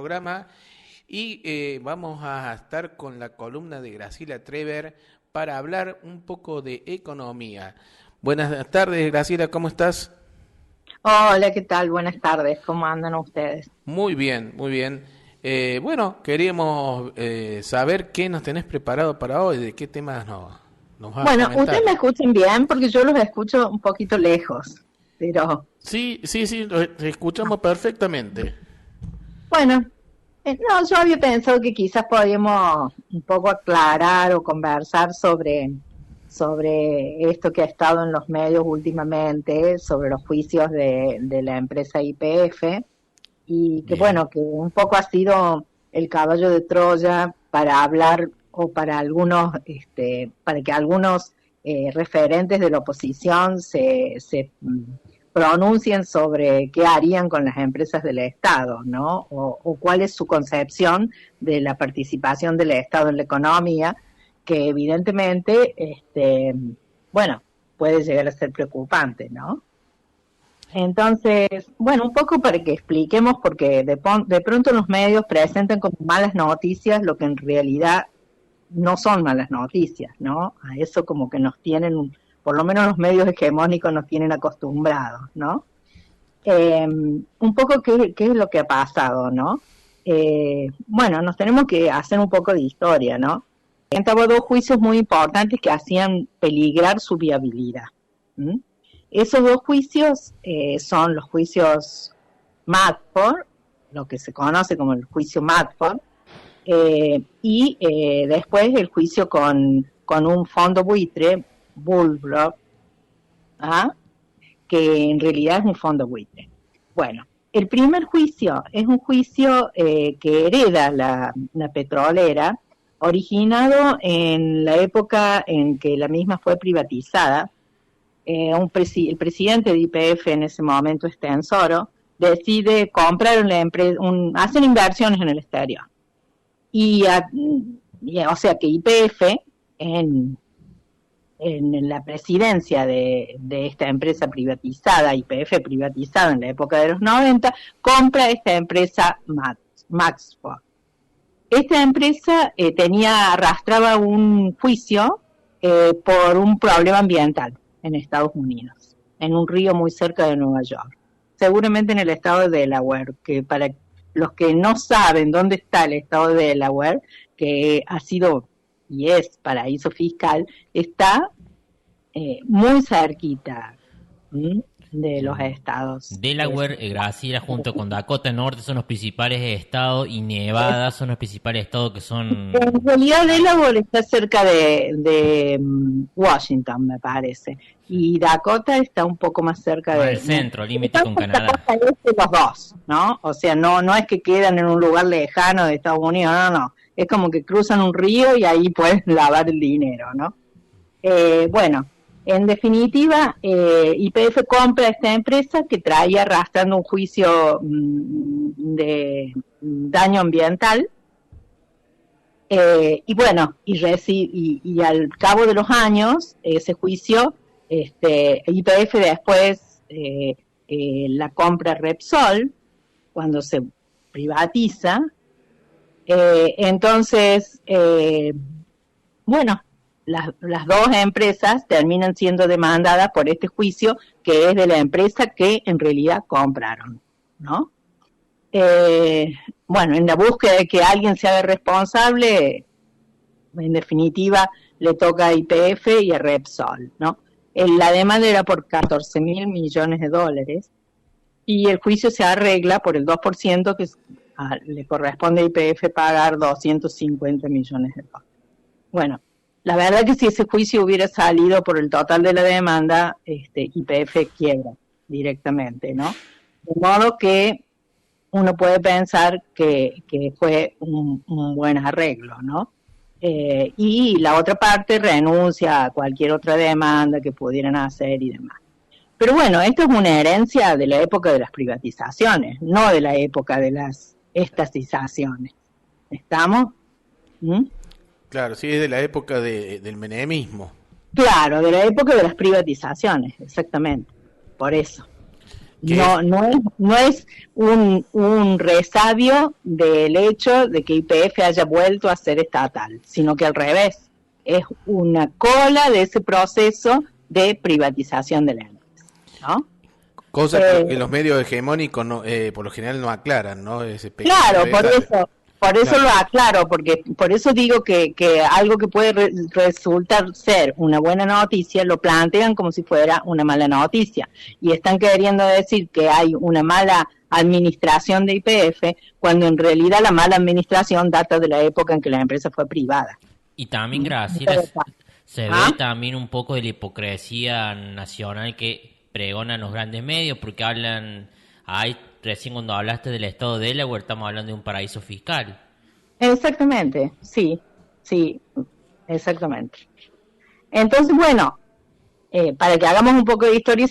programa y vamos a estar con la columna de Graciela Trever para hablar un poco de economía. Buenas tardes, Graciela, ¿cómo estás? Hola, ¿qué tal? Buenas tardes, ¿cómo andan ustedes? Muy bien, muy bien. Bueno, queríamos saber qué nos tenés preparado para hoy, de qué temas nos vas a Bueno, comentar. ustedes me escuchan bien porque yo los escucho un poquito lejos, pero Sí, sí, sí, te escuchamos perfectamente. bueno, no, yo había pensado que quizás podíamos un poco aclarar o conversar sobre esto que ha estado en los medios últimamente, sobre los juicios de la empresa YPF, y que Bien. bueno, que un poco ha sido el caballo de Troya para hablar o para algunos, para que algunos referentes de la oposición se pronuncien sobre qué harían con las empresas del Estado, ¿no? O cuál es su concepción de la participación del Estado en la economía, que evidentemente, bueno, puede llegar a ser preocupante, ¿no? Entonces, bueno, un poco para que expliquemos, porque de pronto los medios presentan como malas noticias lo que en realidad no son malas noticias, ¿no? A eso como que nos tienen, por lo menos los medios hegemónicos nos tienen acostumbrados, ¿no? Un poco qué es lo que ha pasado, ¿no? Bueno, nos tenemos que hacer un poco de historia, ¿no? Hubo dos juicios muy importantes que hacían peligrar su viabilidad. ¿Mm? Esos dos juicios son los juicios Madford, lo que se conoce como el juicio Madford, y después el juicio con un fondo buitre, Bullbrook, ¿ah? Que en realidad es un fondo buitre. Bueno, el primer juicio es un juicio que hereda la petrolera, originado en la época en que la misma fue privatizada. El presidente de YPF en ese momento, Stensoro, decide comprar una empresa, hacen inversiones en el exterior. O sea que YPF, en, en la presidencia de esta empresa privatizada, YPF privatizada en la época de los 90, compra esta empresa Maxford. Esta empresa arrastraba un juicio por un problema ambiental en Estados Unidos, en un río muy cerca de Nueva York, seguramente en el estado de Delaware, que para los que no saben dónde está el estado de Delaware, que ha sido y es paraíso fiscal, está muy cerquita, ¿m? De los estados. Delaware, Graciela, junto con Dakota Norte son los principales estados y Nevada son los principales estados que En son... realidad Delaware está cerca de Washington, me parece, y Dakota está un poco más cerca Más al de... centro, límite Están con por la Canadá. costa este los dos, ¿no? O sea, no es que quedan en un lugar lejano de Estados Unidos, no. Es como que cruzan un río y ahí pueden lavar el dinero, ¿no? Bueno, en definitiva, YPF compra esta empresa que traía arrastrando un juicio de daño ambiental. Y bueno, y al cabo de los años, ese juicio, YPF después la compra Repsol, cuando se privatiza. Entonces, bueno, las dos empresas terminan siendo demandadas por este juicio, que es de la empresa que en realidad compraron, ¿no? Eh, bueno, en la búsqueda de que alguien se haga responsable, en definitiva, le toca a YPF y a Repsol, ¿no? La demanda era por 14.000 millones de dólares y el juicio se arregla por el 2% que le corresponde a YPF pagar 250 millones de dólares. Bueno, la verdad que si ese juicio hubiera salido por el total de la demanda, YPF quiebra directamente, ¿no? De modo que uno puede pensar que fue un buen arreglo, ¿no? Y la otra parte renuncia a cualquier otra demanda que pudieran hacer y demás. Pero bueno, esto es una herencia de la época de las privatizaciones, no de la época de las estatizaciones. ¿Estamos? ¿Mm? Claro, sí, es de la época del menemismo. Claro, de la época de las privatizaciones, exactamente. Por eso. No es un resabio del hecho de que YPF haya vuelto a ser estatal, sino que al revés, es una cola de ese proceso de privatización de la empresa, ¿no? Cosa que los medios hegemónicos por lo general no aclaran, ¿no? Ese claro, por eso claro. lo aclaro, porque por eso digo que algo que puede resultar ser una buena noticia lo plantean como si fuera una mala noticia, y están queriendo decir que hay una mala administración de YPF, cuando en realidad la mala administración data de la época en que la empresa fue privada. Y también, Graciela, se ¿Ah? ve también un poco de la hipocresía nacional que pregonan los grandes medios, porque hablan, recién cuando hablaste del estado de Delaware, estamos hablando de un paraíso fiscal. Exactamente, sí, exactamente. Entonces, bueno, para que hagamos un poco de historia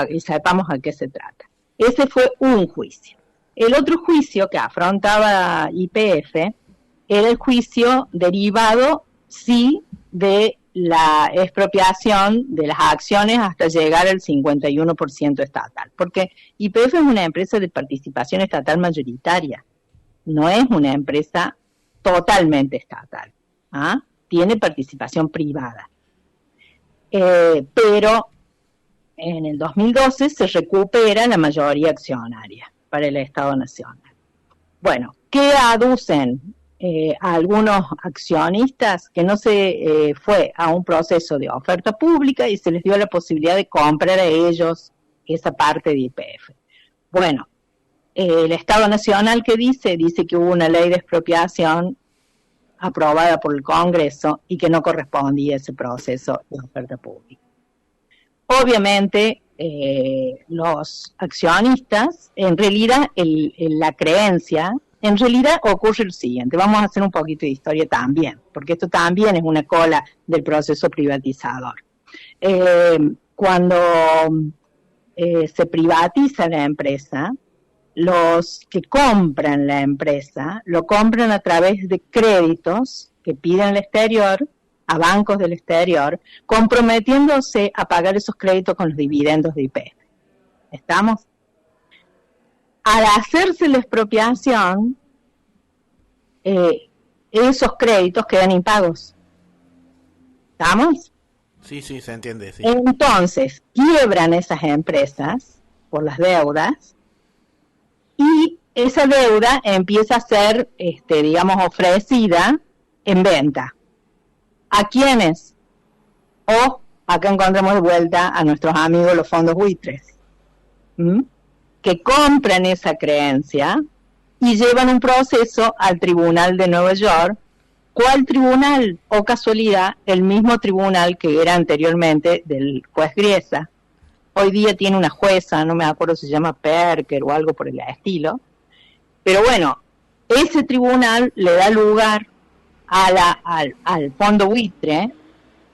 y sepamos a qué se trata. Ese fue un juicio. El otro juicio que afrontaba YPF era el juicio derivado, sí, de la expropiación de las acciones hasta llegar al 51% estatal. Porque YPF es una empresa de participación estatal mayoritaria, no es una empresa totalmente estatal. ¿Ah? Tiene participación privada. Pero en el 2012 se recupera la mayoría accionaria para el Estado Nacional. Bueno, ¿qué aducen algunos accionistas? Que no se fue a un proceso de oferta pública y se les dio la posibilidad de comprar a ellos esa parte de YPF. Bueno, el Estado Nacional, ¿qué dice? Dice que hubo una ley de expropiación aprobada por el Congreso y que no correspondía a ese proceso de oferta pública. Obviamente, los accionistas, en realidad, la creencia, en realidad ocurre lo siguiente. Vamos a hacer un poquito de historia también, porque esto también es una cola del proceso privatizador. Cuando se privatiza la empresa, los que compran la empresa lo compran a través de créditos que piden al exterior, a bancos del exterior, comprometiéndose a pagar esos créditos con los dividendos de YPF. ¿Estamos? Al hacerse la expropiación, esos créditos quedan impagos. ¿Estamos? Sí, se entiende, sí. Entonces, quiebran esas empresas por las deudas, y esa deuda empieza a ser, digamos, ofrecida en venta. ¿A quiénes? O acá encontramos de vuelta a nuestros amigos los fondos buitres, que compran esa creencia y llevan un proceso al Tribunal de Nueva York. ¿Cuál tribunal? O casualidad, el mismo tribunal que era anteriormente del juez Griesa. Hoy día tiene una jueza, no me acuerdo si se llama Perker o algo por el estilo. Pero bueno, ese tribunal le da lugar al fondo buitre,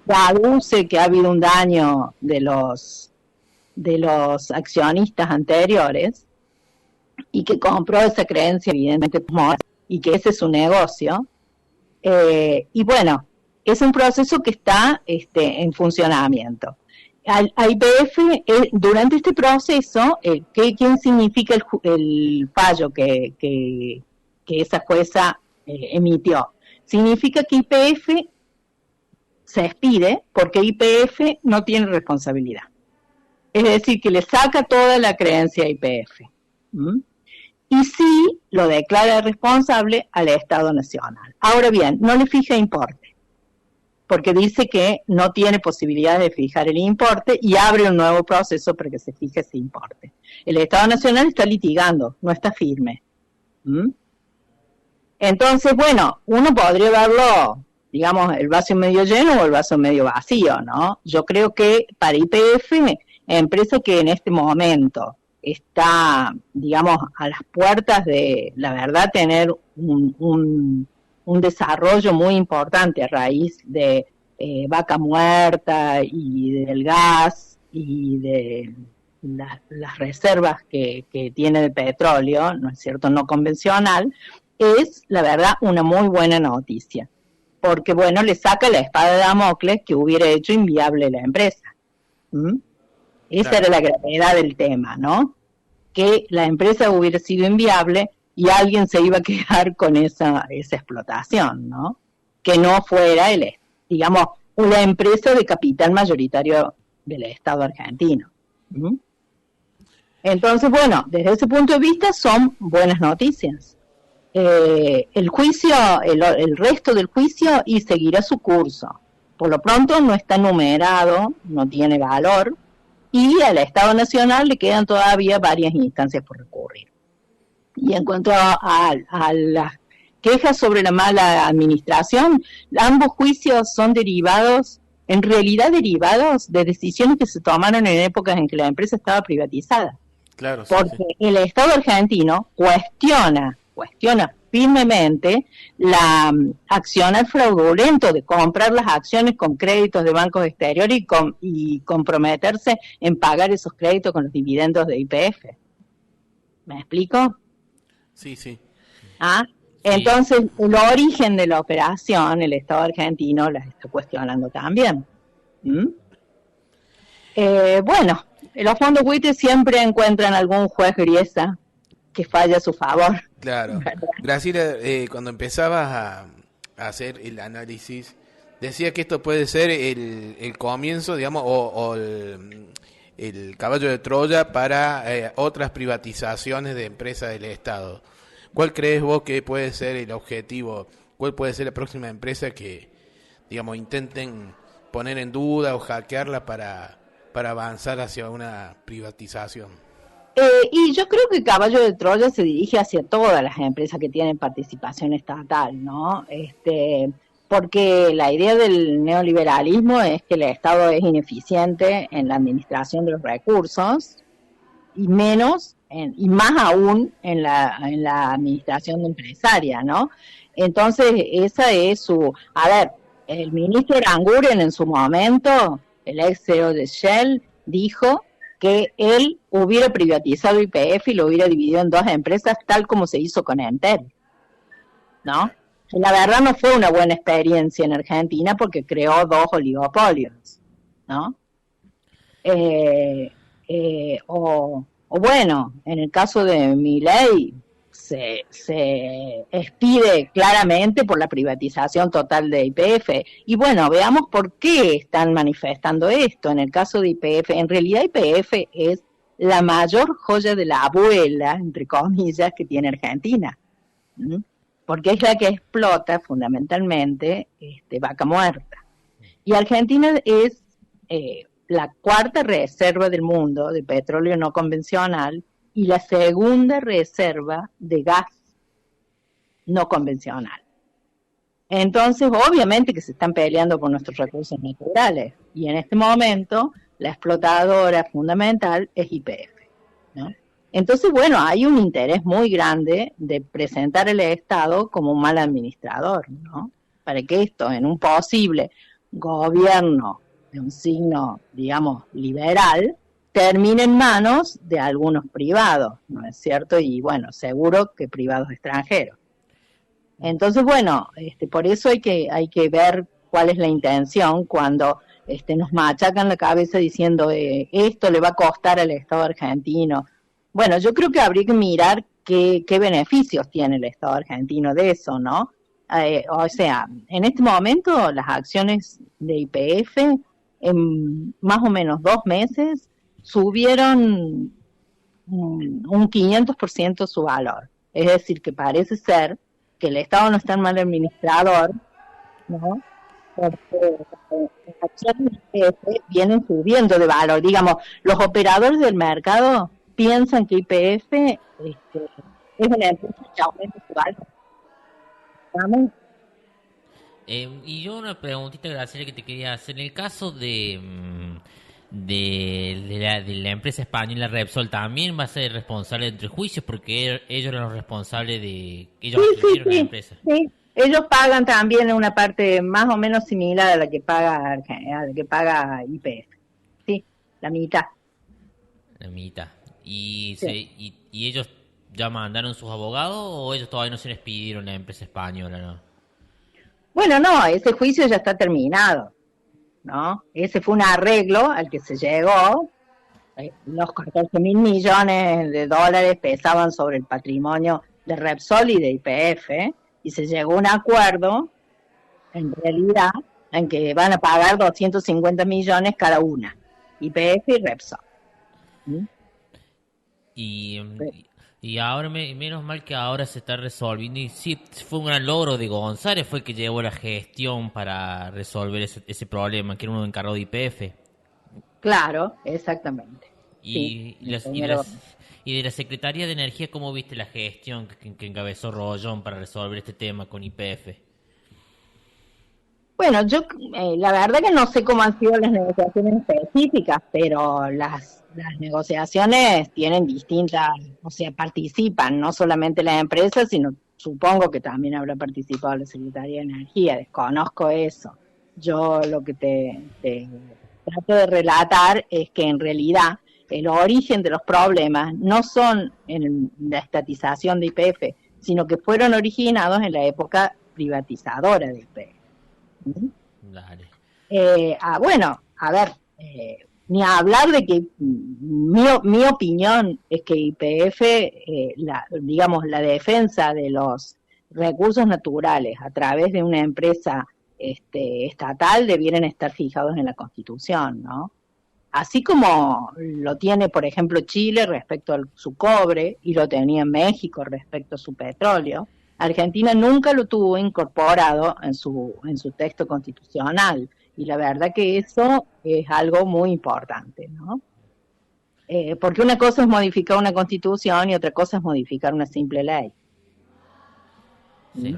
aduce que ha habido un daño de los accionistas anteriores y que compró esa creencia, evidentemente, y que ese es su negocio. Y bueno, es un proceso que está en funcionamiento. A YPF, durante este proceso, ¿qué significa el fallo que esa jueza emitió? Significa que YPF se expide porque YPF no tiene responsabilidad. Es decir, que le saca toda la creencia a YPF. Y sí lo declara responsable al Estado Nacional. Ahora bien, no le fija importe, porque dice que no tiene posibilidad de fijar el importe y abre un nuevo proceso para que se fije ese importe. El Estado Nacional está litigando, no está firme. Entonces, bueno, uno podría verlo, digamos, el vaso medio lleno o el vaso medio vacío, ¿no? Yo creo que para YPF, empresa que en este momento está, digamos, a las puertas de, la verdad, tener un desarrollo muy importante a raíz de Vaca Muerta y del gas y de las reservas que tiene de petróleo, ¿no es cierto?, no convencional, es, la verdad, una muy buena noticia. Porque, bueno, le saca la espada de Damocles que hubiera hecho inviable la empresa. Esa era la gravedad del tema, ¿no? que la empresa hubiera sido inviable y alguien se iba a quedar con esa explotación, ¿no? Que no fuera digamos, una empresa de capital mayoritario del Estado argentino. ¿Mm? Entonces, bueno, desde ese punto de vista son buenas noticias. El juicio, el resto del juicio y seguirá su curso. Por lo pronto no está numerado, no tiene valor, y al Estado Nacional le quedan todavía varias instancias por recurrir. Y en cuanto a las quejas sobre la mala administración, ambos juicios son en realidad derivados de decisiones que se tomaron en épocas en que la empresa estaba privatizada. Claro, sí, Porque sí. el Estado argentino cuestiona firmemente la accionar fraudulento de comprar las acciones con créditos de bancos exteriores y comprometerse en pagar esos créditos con los dividendos de YPF. ¿Me explico? Sí, sí. ¿Ah? Sí. Entonces, el origen de la operación, el Estado argentino la está cuestionando también. ¿Mm? Bueno, los fondos buitres siempre encuentran algún juez griesa que falla a su favor. Claro. ¿Verdad? Graciela, cuando empezabas a hacer el análisis, decía que esto puede ser el comienzo, digamos, o el caballo de Troya para otras privatizaciones de empresas del Estado. ¿Cuál crees vos que puede ser el objetivo? ¿Cuál puede ser la próxima empresa que, digamos, intenten poner en duda o hackearla para avanzar hacia una privatización? Y yo creo que Caballo de Troya se dirige hacia todas las empresas que tienen participación estatal, ¿no? Porque la idea del neoliberalismo es que el Estado es ineficiente en la administración de los recursos y y más aún en la administración empresaria, ¿no? Entonces, esa es a ver, el ministro Aranguren en su momento, el ex CEO de Shell, dijo que él hubiera privatizado YPF y lo hubiera dividido en dos empresas, tal como se hizo con Entel, ¿no? La verdad no fue una buena experiencia en Argentina porque creó dos oligopolios, ¿no? O bueno, en el caso de Milei se expide claramente por la privatización total de YPF. Y bueno, veamos por qué están manifestando esto. En el caso de YPF, en realidad YPF es la mayor joya de la abuela, entre comillas, que tiene Argentina. ¿Mm? Porque es la que explota fundamentalmente Vaca Muerta. Y Argentina es la cuarta reserva del mundo de petróleo no convencional y la segunda reserva de gas no convencional. Entonces, obviamente que se están peleando por nuestros recursos naturales y en este momento la explotadora fundamental es YPF, ¿no? Entonces, bueno, hay un interés muy grande de presentar al Estado como un mal administrador, ¿no? Para que esto, en un posible gobierno de un signo, digamos, liberal, termine en manos de algunos privados, ¿no es cierto? Y bueno, seguro que privados extranjeros. Entonces, bueno, por eso hay que ver cuál es la intención cuando nos machacan la cabeza diciendo esto le va a costar al Estado argentino. Bueno, yo creo que habría que mirar qué beneficios tiene el Estado argentino de eso, ¿no? O sea, en este momento las acciones de YPF en más o menos 2 meses subieron un 500% su valor. Es decir, que parece ser que el Estado no es tan mal administrador, ¿no? Porque las acciones de YPF vienen subiendo de valor. Digamos, los operadores del mercado piensan que YPF es una empresa que aumenta su valor. ¿Vamos? Y yo una preguntita, Graciela, que te quería hacer. En el caso de la empresa española Repsol, ¿también va a ser responsable entre juicios? Porque ellos eran los responsables de... Ellos adquirieron la empresa. Sí. Ellos pagan también una parte más o menos similar a la que paga YPF. Sí, la mitad. La mitad. ¿Y, Sí. y ellos ya mandaron sus abogados o ellos todavía no se les pidieron la empresa española, no? Bueno, no, ese juicio ya está terminado, ¿no? Ese fue un arreglo al que se llegó los 14.000 millones de dólares pesaban sobre el patrimonio de Repsol y de YPF, y se llegó a un acuerdo, en realidad, en que van a pagar 250 millones cada una, YPF y Repsol. ¿Mm? Y, y ahora, menos mal que ahora se está resolviendo. Y sí, fue un gran logro de González, fue el que llevó la gestión para resolver ese problema, que era uno encargado de YPF. Claro, exactamente. Y, Sí, y, las- y de las- y de la Secretaría de Energía, ¿cómo viste la gestión que encabezó Rollón para resolver este tema con YPF? Bueno, yo la verdad que no sé cómo han sido las negociaciones específicas, pero las negociaciones tienen distintas, o sea, participan no solamente las empresas, sino supongo que también habrá participado la Secretaría de Energía, desconozco eso. Yo lo que te trato de relatar es que en realidad el origen de los problemas no son en la estatización de YPF, sino que fueron originados en la época privatizadora de YPF. Dale. Bueno, a ver, ni a hablar de que mi opinión es que YPF, digamos, la defensa de los recursos naturales a través de una empresa estatal debieran estar fijados en la Constitución, ¿no? Así como lo tiene, por ejemplo, Chile respecto a su cobre y lo tenía México respecto a su petróleo, Argentina nunca lo tuvo incorporado en su texto constitucional. Y la verdad que eso es algo muy importante, ¿no? Porque una cosa es modificar una constitución y otra cosa es modificar una simple ley. Sí.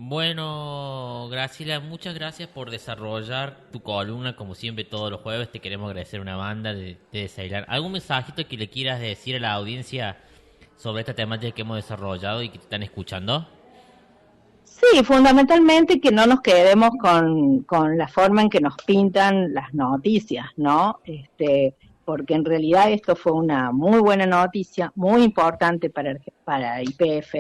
Bueno, Graciela, muchas gracias por desarrollar tu columna. Como siempre, todos los jueves te queremos agradecer una banda de Desailar. ¿Algún mensajito que le quieras decir a la audiencia sobre esta temática que hemos desarrollado y que te están escuchando? Sí, fundamentalmente que no nos quedemos con la forma en que nos pintan las noticias, ¿no? Porque en realidad esto fue una muy buena noticia, muy importante para YPF.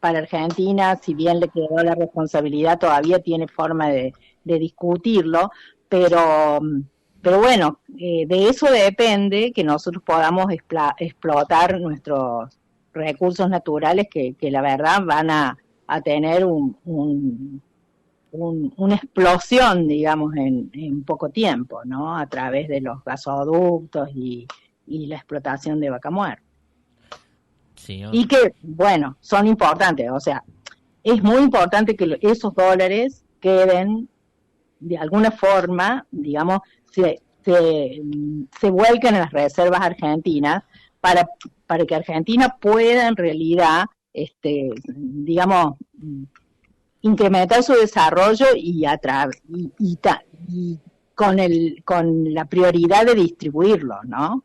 Para Argentina, si bien le quedó la responsabilidad, todavía tiene forma de discutirlo, pero bueno, de eso depende que nosotros podamos explotar nuestros recursos naturales que la verdad van a tener una explosión, digamos, en poco tiempo, ¿no? A través de los gasoductos y la explotación de Vaca Muerta. Sí, ¿no? Y que, bueno, son importantes, o sea, es muy importante que esos dólares queden de alguna forma, digamos, se vuelquen en las reservas argentinas para que Argentina pueda en realidad, digamos, incrementar su desarrollo y con la prioridad de distribuirlo, ¿no?